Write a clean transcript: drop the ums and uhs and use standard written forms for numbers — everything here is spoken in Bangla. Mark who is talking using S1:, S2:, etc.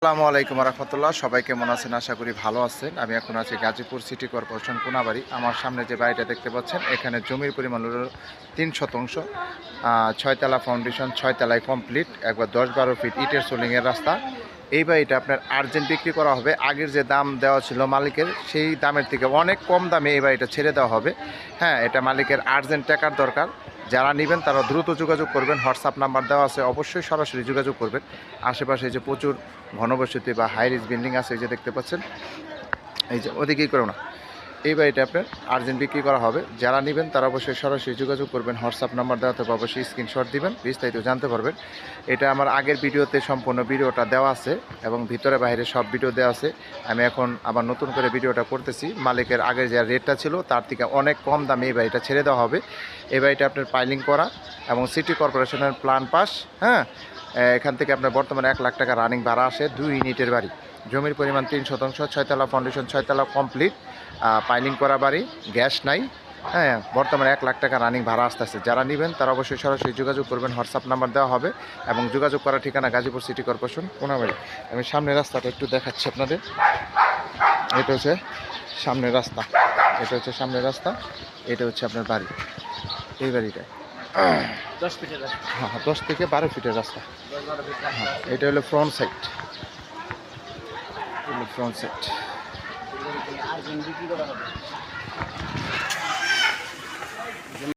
S1: আসসালামু আলাইকুম রহমতুল্লাহ। সবাই কেমন আছেন? আশা করি ভালো আছেন। আমি এখন আছি গাজীপুর সিটি কর্পোরেশন কোনাবাড়ি। আমার সামনে যে বাড়িটা দেখতে পাচ্ছেন, এখানে জমির পরিমাণ হলো 3 শতাংশ, 6তলা ফাউন্ডেশন, 6তলায় কমপ্লিট, একবার 10-12 ফিট ইটের সোলিংয়ের রাস্তা। এই বাড়িটা আপনার আর্জেন্ট বিক্রি করা হবে। আগের যে দাম দেওয়া ছিল মালিকের, সেই দামের থেকে অনেক কম দামে এই বাড়িটা ছেড়ে দেওয়া হবে। হ্যাঁ, এটা মালিকের আর্জেন্ট টাকার দরকার। যারা নেবেন তারা দ্রুত যোগাযোগ করবেন। হোয়াটসঅ্যাপ নাম্বার দেওয়া আছে, অবশ্যই সরাসরি যোগাযোগ করবেন। আশেপাশে যে প্রচুর ঘনবসতি বা হাই রিজ বিল্ডিং আছে, এই যে দেখতে পাচ্ছেন, এই যে ওদিকেই করো না, এই বাড়িটা আপনার আর্জেন্ট বিক্রি করা হবে। যারা নেবেন তারা অবশ্যই সরাসরি যোগাযোগ করবেন। হোয়াটসঅ্যাপ নাম্বার দেওয়া থাকবে, অবশ্যই স্ক্রিনশট দিবেন, বিস্তারিত জানতে পারবেন। এটা আমার আগের ভিডিওতে সম্পূর্ণ ভিডিওটা দেওয়া আছে এবং ভিতরে বাইরে সব ভিডিও দেওয়া আছে। আমি এখন আবার নতুন করে ভিডিওটা করতেছি। মালিকের আগের যে রেটটা ছিল তার থেকে অনেক কম দামে এই বাড়িটা ছেড়ে দেওয়া হবে। এই বাড়িটা আপনার পাইলিং করা এবং সিটি কর্পোরেশনের প্ল্যান পাস। হ্যাঁ, এখান থেকে আপনার বর্তমানে 1 লাখ টাকা রানিং ভাড়া আসে। 2 ইউনিটের বাড়ি, জমির পরিমাণ 3 শতাংশ, 6তলা ফাউন্ডেশন, 6তলা কমপ্লিট, পাইলিং করা বাড়ি, গ্যাস নাই। হ্যাঁ, বর্তমানে 1 লাখ টাকা রানিং ভাড়া আসতেছে। যারা নেবেন তারা অবশ্যই সরাসরি যোগাযোগ করবেন। হোয়াটসঅ্যাপ নাম্বার দেওয়া হবে এবং যোগাযোগ করার ঠিকানা গাজীপুর সিটি কর্পোরেশন কোনাবাড়ি। আমি সামনের রাস্তাটা একটু দেখাচ্ছি আপনাদের। এটা হচ্ছে সামনের রাস্তা, এটা হচ্ছে সামনের রাস্তা, এটা হচ্ছে আপনার বাড়ি। এই বাড়িটা
S2: 10 ফিটের রাস্তা।
S1: হ্যাঁ, 10 থেকে 12 ফিটের রাস্তা।
S2: 10-12 ফিট রাস্তা।
S1: হ্যাঁ, এটা হলো front side, front side.
S2: Urgent বিক্রি করা হবে।